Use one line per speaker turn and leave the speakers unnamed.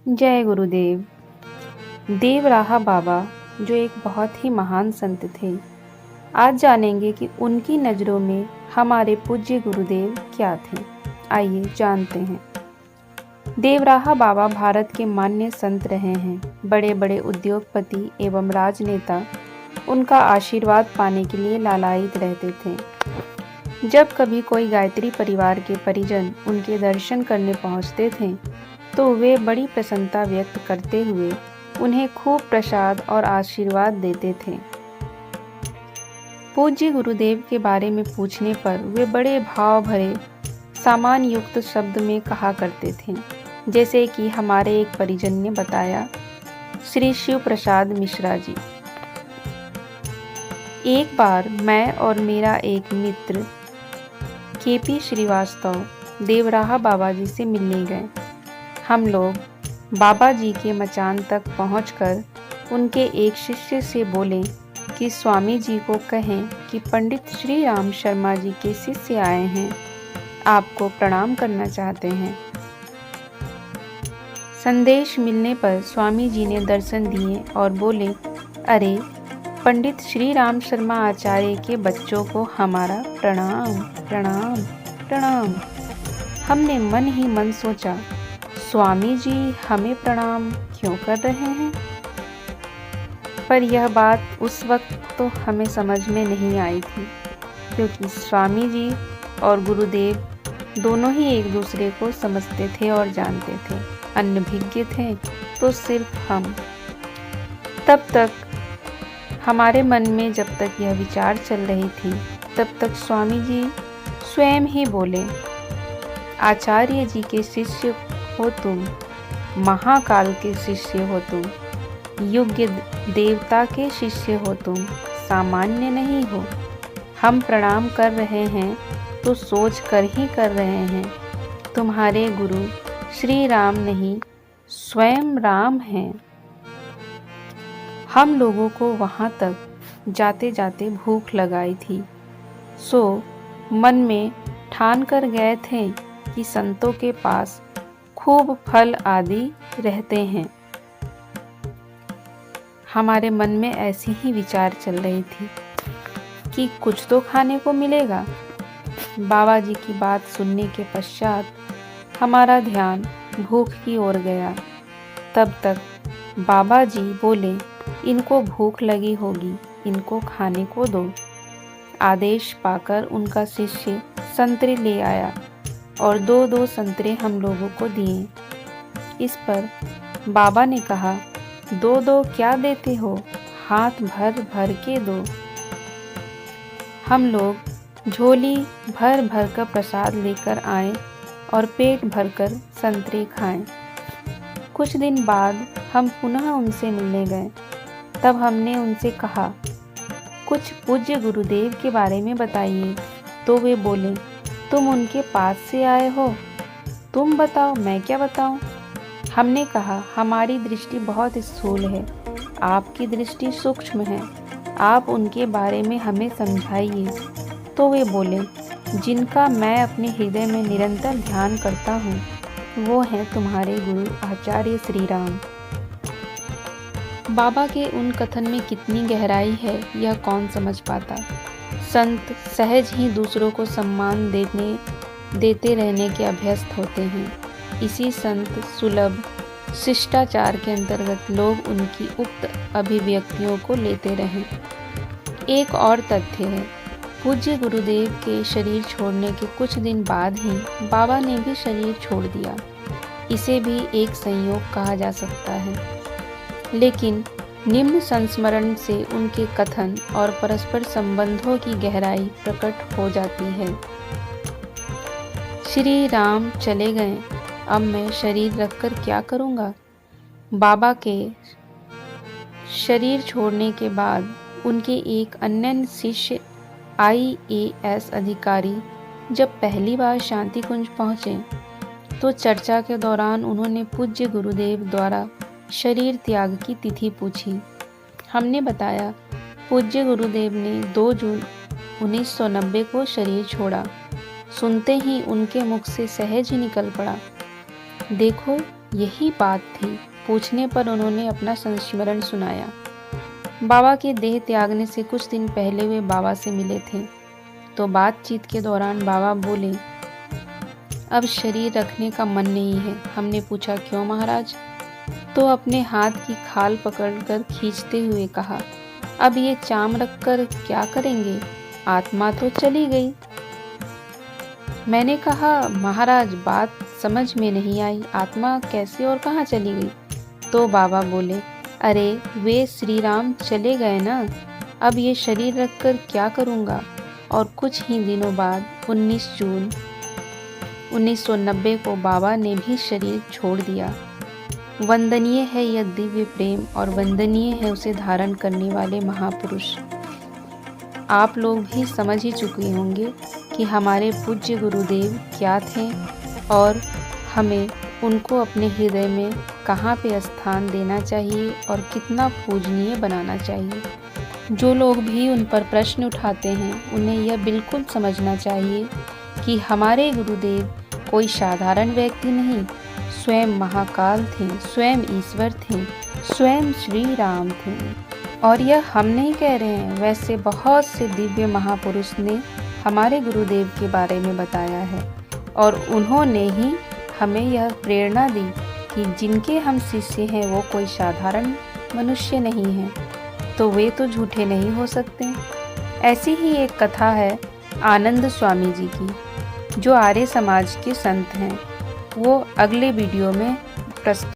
जय गुरुदेव। देवराहा बाबा जो एक बहुत ही महान संत थे, आज जानेंगे कि उनकी नज़रों में हमारे पूज्य गुरुदेव क्या थे। आइए जानते हैं। देवराहा बाबा भारत के मान्य संत रहे हैं। बड़े बड़े उद्योगपति एवं राजनेता उनका आशीर्वाद पाने के लिए लालायित रहते थे। जब कभी कोई गायत्री परिवार के परिजन उनके दर्शन करने पहुंचते थे तो वे बड़ी प्रसन्नता व्यक्त करते हुए उन्हें खूब प्रसाद और आशीर्वाद देते थे। पूज्य गुरुदेव के बारे में पूछने पर वे बड़े भाव भरे सामान युक्त शब्द में कहा करते थे, जैसे कि हमारे एक परिजन ने बताया। श्री शिव प्रसाद मिश्रा जी। एक बार मैं और मेरा एक मित्र केपी श्रीवास्तव देवराहा बाबा जी से मिलने गए। हम लोग बाबा जी के मचान तक पहुंचकर उनके एक शिष्य से बोले कि स्वामी जी को कहें कि पंडित श्री राम शर्मा जी के शिष्य आए हैं, आपको प्रणाम करना चाहते हैं। संदेश मिलने पर स्वामी जी ने दर्शन दिए और बोले, अरे पंडित श्री राम शर्मा आचार्य के बच्चों को हमारा प्रणाम प्रणाम प्रणाम। हमने मन ही मन सोचा, स्वामी जी हमें प्रणाम क्यों कर रहे हैं? पर यह बात उस वक्त तो हमें समझ में नहीं आई थी, क्योंकि स्वामी जी और गुरुदेव दोनों ही एक दूसरे को समझते थे और जानते थे। अन्य भिज्ञ थे तो सिर्फ हम। तब तक हमारे मन में जब तक यह विचार चल रही थी, तब तक स्वामी जी स्वयं ही बोले, आचार्य जी के शिष्य हो तुम, महाकाल के शिष्य हो तुम, योग्य देवता के शिष्य हो तुम, सामान्य नहीं हो। हम प्रणाम कर रहे हैं तो सोच कर ही कर रहे हैं। तुम्हारे गुरु श्री राम नहीं, स्वयं राम हैं। हम लोगों को वहाँ तक जाते जाते भूख लगाई थी, सो मन में ठान कर गए थे कि संतों के पास खूब फल आदि रहते हैं। हमारे मन में ऐसी ही विचार चल रही थी कि कुछ तो खाने को मिलेगा। बाबा जी की बात सुनने के पश्चात हमारा ध्यान भूख की ओर गया। तब तक बाबा जी बोले, इनको भूख लगी होगी, इनको खाने को दो। आदेश पाकर उनका शिष्य संतरे ले आया और दो दो संतरे हम लोगों को दिए। इस पर बाबा ने कहा, दो दो क्या देते हो, हाथ भर भर के दो। हम लोग झोली भर भर कर प्रसाद लेकर आए और पेट भरकर संतरे खाएं। कुछ दिन बाद हम पुनः उनसे मिलने गए। तब हमने उनसे कहा, कुछ पूज्य गुरुदेव के बारे में बताइए। तो वे बोले, तुम उनके पास से आए हो, तुम बताओ, मैं क्या बताऊं। हमने कहा, हमारी दृष्टि बहुत स्थूल है, आपकी दृष्टि सूक्ष्म है, आप उनके बारे में हमें समझाइए। तो वे बोले, जिनका मैं अपने हृदय में निरंतर ध्यान करता हूँ, वो हैं तुम्हारे गुरु आचार्य श्री राम। बाबा के उन कथन में कितनी गहराई है, यह कौन समझ पाता। संत सहज ही दूसरों को सम्मान देते रहने के अभ्यस्त होते हैं। इसी संत सुलभ शिष्टाचार के अंतर्गत लोग उनकी उक्त अभिव्यक्तियों को लेते रहें। एक और तथ्य है, पूज्य गुरुदेव के शरीर छोड़ने के कुछ दिन बाद ही बाबा ने भी शरीर छोड़ दिया। इसे भी एक संयोग कहा जा सकता है, लेकिन निम्न संस्मरण से उनके कथन और परस्पर संबंधों की गहराई प्रकट हो जाती है। श्री राम चले गए, अब मैं शरीर रखकर क्या करूँगा। बाबा के शरीर छोड़ने के बाद उनके एक अन्य शिष्य IAS अधिकारी जब पहली बार शांति कुंज पहुँचे तो चर्चा के दौरान उन्होंने पूज्य गुरुदेव द्वारा शरीर त्याग की तिथि पूछी। हमने बताया, पूज्य गुरुदेव ने 2 जून 1990 को शरीर छोड़ा। सुनते ही उनके मुख से सहज ही निकल पड़ा, देखो यही बात थी। पूछने पर उन्होंने अपना संस्मरण सुनाया। बाबा के देह त्यागने से कुछ दिन पहले वे बाबा से मिले थे। तो बातचीत के दौरान बाबा बोले, अब शरीर रखने का मन नहीं है। हमने पूछा, क्यों महाराज? तो अपने हाथ की खाल पकड़कर खींचते हुए कहा, अब ये चाम रखकर क्या करेंगे? आत्मा तो चली गई। मैंने कहा, महाराज बात समझ में नहीं आई, आत्मा कैसे और कहाँ चली गई? तो बाबा बोले, अरे वे श्री राम चले गए ना, अब ये शरीर रखकर क्या करूँगा? और कुछ ही दिनों बाद 19 जून 1990 को बाबा ने भी शरीर छोड़ दिया। वंदनीय है यह दिव्य प्रेम और वंदनीय है उसे धारण करने वाले महापुरुष। आप लोग भी समझ ही चुके होंगे कि हमारे पूज्य गुरुदेव क्या थे और हमें उनको अपने हृदय में कहाँ पे स्थान देना चाहिए और कितना पूजनीय बनाना चाहिए। जो लोग भी उन पर प्रश्न उठाते हैं उन्हें यह बिल्कुल समझना चाहिए कि हमारे गुरुदेव कोई साधारण व्यक्ति नहीं, स्वयं महाकाल थे, स्वयं ईश्वर थे, स्वयं श्री राम थे। और यह हम नहीं कह रहे हैं, वैसे बहुत से दिव्य महापुरुष ने हमारे गुरुदेव के बारे में बताया है और उन्होंने ही हमें यह प्रेरणा दी कि जिनके हम शिष्य हैं वो कोई साधारण मनुष्य नहीं हैं, तो वे तो झूठे नहीं हो सकते। ऐसी ही एक कथा है आनंद स्वामी जी की, जो आर्य समाज के संत हैं। वो अगले वीडियो में प्रस्तुत